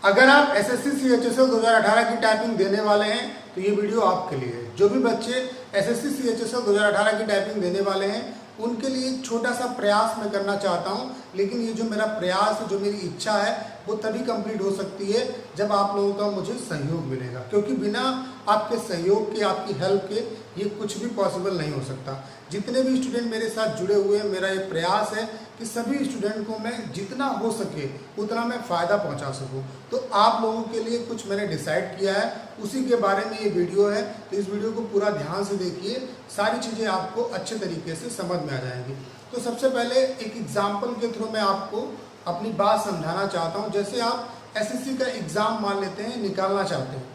अगर आप SSC CHSL 2018 की टाइपिंग देने वाले हैं तो ये वीडियो आपके लिए है। जो भी बच्चे एसएससी सीएचएसएल 2018 की टाइपिंग देने वाले हैं उनके लिए एक छोटा सा प्रयास मैं करना चाहता हूं, लेकिन ये जो मेरा प्रयास है, जो मेरी इच्छा है, वो तभी कंप्लीट हो सकती है जब आप लोगों का मुझे सहयोग मिलेगा, क्योंकि बिना आपके सहयोग के, आपकी हेल्प के ये कुछ भी पॉसिबल नहीं हो सकता। जितने भी स्टूडेंट मेरे साथ जुड़े हुए हैं, मेरा ये प्रयास है कि सभी स्टूडेंट को मैं जितना हो सके उतना मैं फ़ायदा पहुंचा सकूं। तो आप लोगों के लिए कुछ मैंने डिसाइड किया है, उसी के बारे में ये वीडियो है। तो इस वीडियो को पूरा ध्यान से देखिए, सारी चीज़ें आपको अच्छे तरीके से समझ में आ जाएंगी। तो सबसे पहले एक एग्जाम्पल के थ्रू मैं आपको अपनी बात समझाना चाहता हूँ। जैसे आप एसएससी का एग्ज़ाम मान लेते हैं, निकालना चाहते हैं,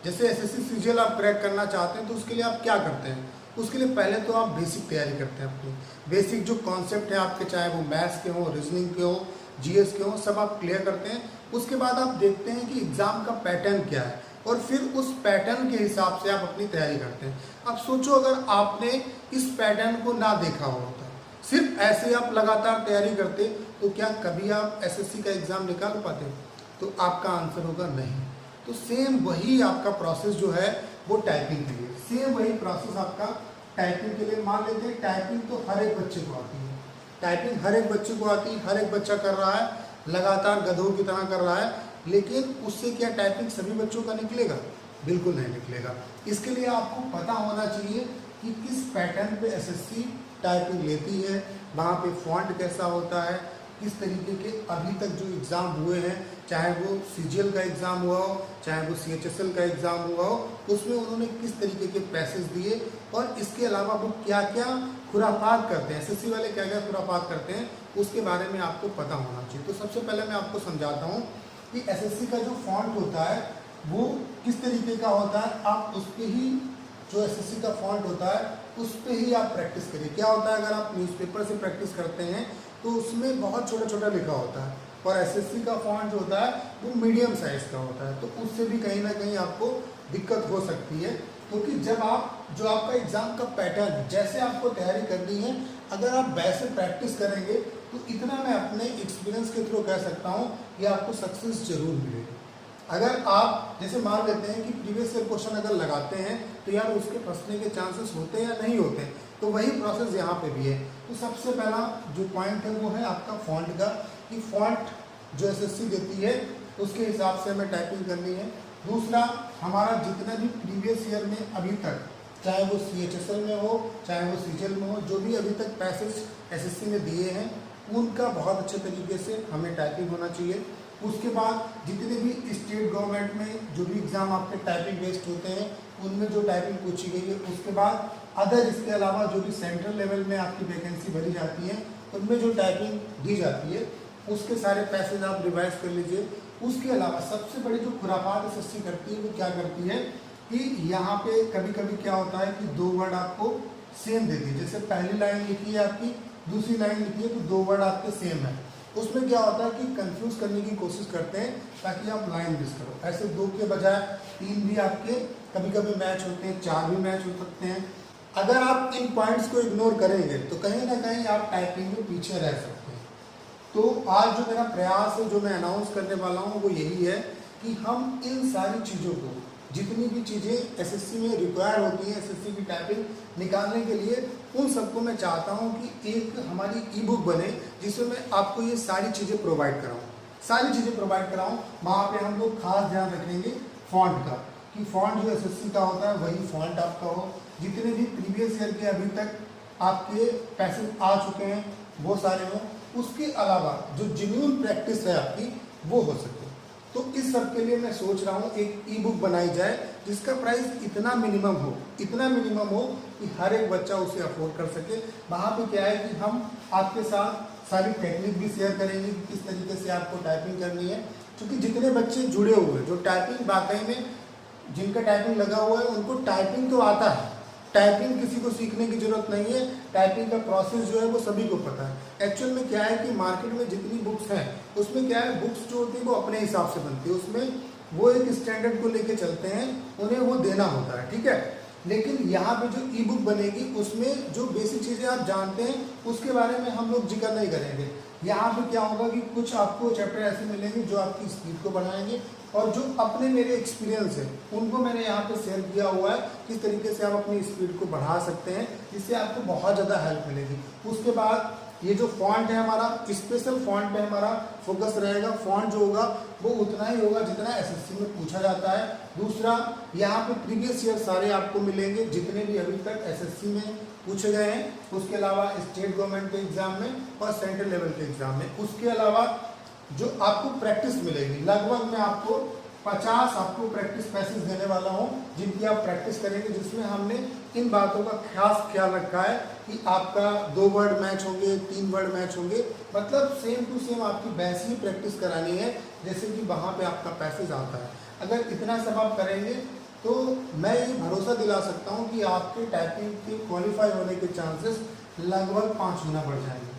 जैसे एसएससी सीजीएल आप क्रैक करना चाहते हैं, तो उसके लिए आप क्या करते हैं? उसके लिए पहले तो आप बेसिक तैयारी करते हैं। अपनी बेसिक जो कॉन्सेप्ट है आपके, चाहे वो मैथ्स के हों, रीजनिंग के हों, जीएस के हों, सब आप क्लियर करते हैं। उसके बाद आप देखते हैं कि एग्ज़ाम का पैटर्न क्या है और फिर उस पैटर्न के हिसाब से आप अपनी तैयारी करते हैं। अब सोचो, अगर आपने इस पैटर्न को ना देखा होता, सिर्फ ऐसे आप लगातार तैयारी करते, तो क्या कभी आप एसएससी का एग्ज़ाम निकाल पाते? तो आपका आंसर होगा नहीं। तो सेम वही आपका प्रोसेस जो है वो टाइपिंग के लिए, सेम वही प्रोसेस आपका टाइपिंग के लिए। मान लेते हैं टाइपिंग तो हर एक बच्चे को आती है, टाइपिंग हर एक बच्चे को आती है, हर एक बच्चा कर रहा है, लगातार गधों की तरह कर रहा है, लेकिन उससे क्या टाइपिंग सभी बच्चों का निकलेगा? बिल्कुल नहीं निकलेगा। इसके लिए आपको पता होना चाहिए कि किस पैटर्न पे एसएससी टाइपिंग लेती है, वहाँ पे फॉन्ट कैसा होता है, किस तरीके के अभी तक जो एग्ज़ाम हुए हैं, चाहे वो सीजीएल का एग्ज़ाम हुआ हो, चाहे वो सीएचएसएल का एग्ज़ाम हुआ हो, उसमें उन्होंने किस तरीके के पैसेज दिए और इसके अलावा वो क्या क्या खुरापात करते हैं, एसएससी वाले क्या क्या खुरापात करते हैं, उसके बारे में आपको पता होना चाहिए। तो सबसे पहले मैं आपको समझाता हूँ कि एसएससी का जो फॉन्ट होता है वो किस तरीके का होता है। आप उस पर ही, जो एसएससी का फॉन्ट होता है उस पर ही आप प्रैक्टिस करिए। क्या होता है, अगर आप न्यूज़पेपर से प्रैक्टिस करते हैं तो उसमें बहुत छोटा छोटा लिखा होता है, और एसएससी का फॉन्ट जो होता है वो मीडियम साइज़ का होता है, तो उससे भी कहीं ना कहीं आपको दिक्कत हो सकती है। क्योंकि जब आप, जो आपका एग्ज़ाम का पैटर्न, जैसे आपको तैयारी करनी है, अगर आप वैसे प्रैक्टिस करेंगे तो इतना मैं अपने एक्सपीरियंस के थ्रू कह सकता हूँ कि आपको सक्सेस जरूर मिलेगी। अगर आप जैसे मान लेते हैं कि प्रीवियस ईयर क्वेश्चन अगर लगाते हैं तो यार उसके फंसने के चांसेस होते हैं या नहीं होते हैं, तो वही प्रोसेस यहाँ पे भी है। तो सबसे पहला जो पॉइंट है वो है आपका फॉन्ट का, कि फॉन्ट जो एसएससी देती है उसके हिसाब से हमें टाइपिंग करनी है। दूसरा, हमारा जितना भी प्रीवियस ईयर में अभी तक, चाहे वो सीएचएसएल में हो, चाहे वो सीजीएल में हो, जो भी अभी तक पैसेज एसएससी ने दिए हैं उनका बहुत अच्छे तरीके से हमें टाइपिंग होना चाहिए। उसके बाद जितने भी स्टेट गवर्नमेंट में जो भी एग्ज़ाम आपके टाइपिंग बेस्ड होते हैं उनमें जो टाइपिंग पूछी गई है, उसके बाद अदर, इसके अलावा जो भी सेंट्रल लेवल में आपकी वैकेंसी भरी जाती है उनमें जो टाइपिंग दी जाती है उसके सारे पैसेज आप रिवाइज कर लीजिए। उसके अलावा सबसे बड़ी जो खुरापात एसएससी करती है वो क्या करती है कि यहाँ पे कभी कभी क्या होता है कि दो वर्ड आपको सेम देती है। जैसे पहली लाइन लिखी है आपकी, दूसरी लाइन लिखी है, तो दो वर्ड आपके सेम है। उसमें क्या होता है कि कंफ्यूज करने की कोशिश करते हैं ताकि आप लाइन मिस करो। ऐसे दो के बजाय तीन भी आपके कभी कभी मैच होते हैं, चार भी मैच हो सकते हैं। अगर आप इन पॉइंट्स को इग्नोर करेंगे तो कहीं ना कहीं आप टाइपिंग में पीछे रह सकते हैं। तो आज जो मेरा प्रयास है, जो मैं अनाउंस करने वाला हूँ, वो यही है कि हम इन सारी चीज़ों को, जितनी भी चीज़ें एसएससी में रिक्वायर होती हैं एसएससी की टाइपिंग निकालने के लिए, उन सबको मैं चाहता हूं कि एक हमारी ई बुक बने जिसमें मैं आपको ये सारी चीज़ें प्रोवाइड कराऊं। वहाँ पे हम लोग खास ध्यान रखेंगे फॉन्ट का, कि फॉन्ट जो एसएससी का होता है वही फॉन्ट आपका हो। जितने भी प्रीवियस ईयर के अभी तक आपके पैसेज आ चुके हैं वो सारे हों। उसके अलावा जो जेन्युइन प्रैक्टिस है आपकी वो हो सके। तो इस सब के लिए मैं सोच रहा हूँ एक ई बुक बनाई जाए जिसका प्राइस इतना मिनिमम हो कि हर एक बच्चा उसे अफोर्ड कर सके। वहाँ पे क्या है कि हम आपके साथ सारी टेक्निक भी शेयर करेंगे कि किस तरीके से आपको टाइपिंग करनी है। क्योंकि जितने बच्चे जुड़े हुए हैं, जो टाइपिंग वाकई में, जिनका टाइपिंग लगा हुआ है, उनको टाइपिंग तो आता है, टाइपिंग किसी को सीखने की जरूरत नहीं है। टाइपिंग का प्रोसेस जो है वो सभी को पता है। एक्चुअल में क्या है कि मार्केट में जितनी बुक्स हैं उसमें क्या है, बुक्स जो होती है वो अपने हिसाब से बनती है, उसमें वो एक स्टैंडर्ड को लेके चलते हैं, उन्हें वो देना होता है, ठीक है। लेकिन यहाँ पे जो ई बुक बनेगी उसमें जो बेसिक चीज़ें आप जानते हैं उसके बारे में हम लोग जिक्र नहीं करेंगे। यहाँ पे क्या होगा कि कुछ आपको चैप्टर ऐसे मिलेंगे जो आपकी स्पीड को बढ़ाएंगे, और जो अपने मेरे एक्सपीरियंस है उनको मैंने यहाँ पे शेयर किया हुआ है किस तरीके से आप अपनी स्पीड को बढ़ा सकते हैं, जिससे आपको बहुत ज़्यादा हेल्प मिलेगी। उसके बाद ये जो फॉन्ट है हमारा, स्पेशल फॉन्ट पे हमारा फोकस रहेगा। फॉन्ट जो होगा वो उतना ही होगा जितना एसएससी में पूछा जाता है। दूसरा, यहाँ पे प्रीवियस ईयर सारे आपको मिलेंगे जितने भी अभी तक एसएससी में पूछे गए हैं, उसके अलावा स्टेट गवर्नमेंट के एग्जाम में और सेंट्रल लेवल के एग्जाम में। उसके अलावा जो आपको प्रैक्टिस मिलेगी, लगभग मैं आपको 50 आपको प्रैक्टिस पैसेज देने वाला हूं जिनकी आप प्रैक्टिस करेंगे, जिसमें हमने इन बातों का खास ख्याल रखा है कि आपका 2 वर्ड मैच होंगे, 3 वर्ड मैच होंगे, मतलब सेम टू सेम आपकी वैसी ही प्रैक्टिस करानी है जैसे कि वहाँ पे आपका पैसेज आता है। अगर इतना सब आप करेंगे तो मैं ये भरोसा दिला सकता हूँ कि आपके टाइपिंग के क्वालिफाई होने के चांसेस लगभग 5 गुना बढ़ जाएंगे।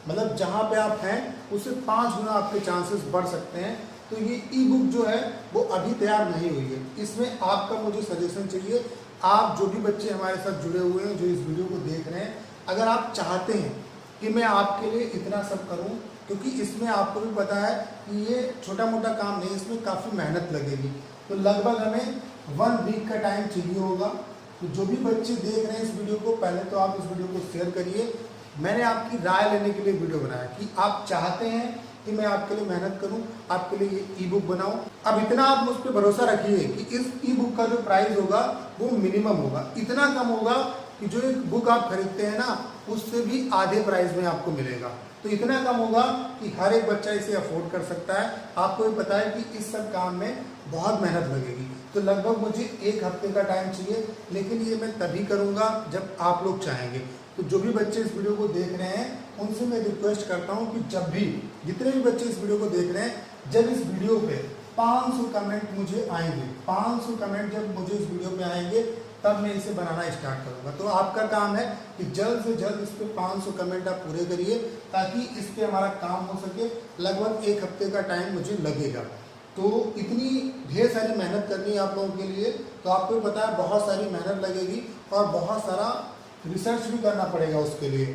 मतलब जहाँ पे आप हैं उससे 5 गुना आपके चांसेस बढ़ सकते हैं। तो ये ई बुक जो है वो अभी तैयार नहीं हुई है, इसमें आपका मुझे सजेशन चाहिए। आप जो भी बच्चे हमारे साथ जुड़े हुए हैं जो इस वीडियो को देख रहे हैं, अगर आप चाहते हैं कि मैं आपके लिए इतना सब करूं, क्योंकि इसमें आपको भी पता है कि ये छोटा मोटा काम नहीं, इसमें काफ़ी मेहनत लगेगी, तो लगभग हमें 1 वीक का टाइम चाहिए होगा। तो जो भी बच्चे देख रहे हैं इस वीडियो को, पहले तो आप इस वीडियो को शेयर करिए। मैंने आपकी राय लेने के लिए वीडियो बनाया कि आप चाहते हैं कि मैं आपके लिए मेहनत करूं, आपके लिए ये ई बुक बनाऊं। अब इतना आप मुझ पर भरोसा रखिए कि इस ई बुक का जो प्राइस होगा वो मिनिमम होगा, इतना कम होगा कि जो एक बुक आप खरीदते हैं ना उससे भी आधे प्राइस में आपको मिलेगा। तो इतना कम होगा कि हर एक बच्चा इसे अफोर्ड कर सकता है। आपको भी पता है कि इस सब काम में बहुत मेहनत लगेगी, तो लगभग मुझे 1 हफ्ते का टाइम चाहिए, लेकिन ये मैं तभी करूँगा जब आप लोग चाहेंगे। तो जो भी बच्चे इस वीडियो को देख रहे हैं उनसे मैं रिक्वेस्ट करता हूं कि जब भी जितने भी बच्चे इस वीडियो को देख रहे हैं, जब इस वीडियो पे 500 कमेंट मुझे आएंगे, 500 कमेंट जब मुझे इस वीडियो पे आएंगे तब मैं इसे बनाना स्टार्ट करूंगा। तो आपका काम है कि जल्द से जल्द इस पे 500 कमेंट आप पूरे करिए ताकि इस पे हमारा काम हो सके। लगभग 1 हफ्ते का टाइम मुझे लगेगा। तो इतनी ढेर सारी मेहनत करनी है आप लोगों के लिए, तो आपको पता है बहुत सारी मेहनत लगेगी और बहुत सारा रिसर्च भी करना पड़ेगा उसके लिए।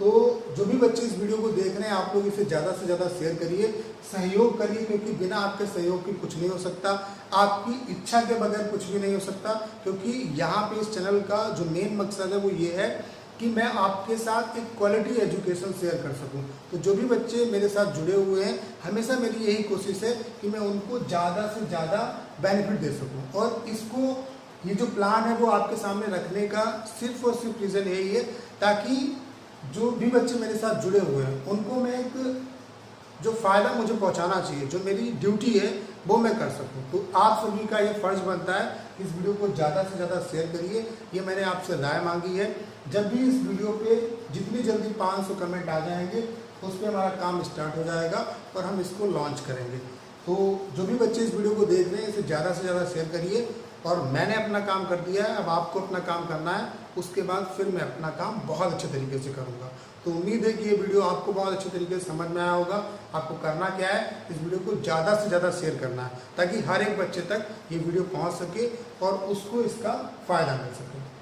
तो जो भी बच्चे इस वीडियो को देख रहे हैं आप लोग इसे ज़्यादा से ज़्यादा शेयर करिए, सहयोग करिए, क्योंकि बिना आपके सहयोग के कुछ नहीं हो सकता, आपकी इच्छा के बगैर कुछ भी नहीं हो सकता। क्योंकि यहाँ पे इस चैनल का जो मेन मकसद है वो ये है कि मैं आपके साथ एक क्वालिटी एजुकेशन शेयर कर सकूं। तो जो भी बच्चे मेरे साथ जुड़े हुए हैं, हमेशा मेरी यही कोशिश है कि मैं उनको ज़्यादा से ज़्यादा बेनिफिट दे सकूं। और इसको ये जो प्लान है वो आपके सामने रखने का सिर्फ और सिर्फ रीज़न यही है ताकि जो भी बच्चे मेरे साथ जुड़े हुए हैं उनको मैं एक जो फ़ायदा मुझे पहुंचाना चाहिए, जो मेरी ड्यूटी है वो मैं कर सकूं। तो आप सभी का ये फ़र्ज़ बनता है कि इस वीडियो को ज़्यादा से ज़्यादा शेयर करिए। ये मैंने आपसे राय मांगी है। जब भी इस वीडियो पे जितनी जल्दी 500 कमेंट आ जाएंगे उस पर हमारा काम स्टार्ट हो जाएगा और हम इसको लॉन्च करेंगे। तो जो भी बच्चे इस वीडियो को देख रहे हैं इसे ज़्यादा से ज़्यादा शेयर करिए। और मैंने अपना काम कर दिया है, अब आपको अपना काम करना है। उसके बाद फिर मैं अपना काम बहुत अच्छे तरीके से करूँगा। तो उम्मीद है कि ये वीडियो आपको बहुत अच्छे तरीके से समझ में आया होगा। आपको करना क्या है, इस वीडियो को ज़्यादा से ज़्यादा शेयर करना है ताकि हर एक बच्चे तक ये वीडियो पहुँच सके और उसको इसका फ़ायदा मिल सके।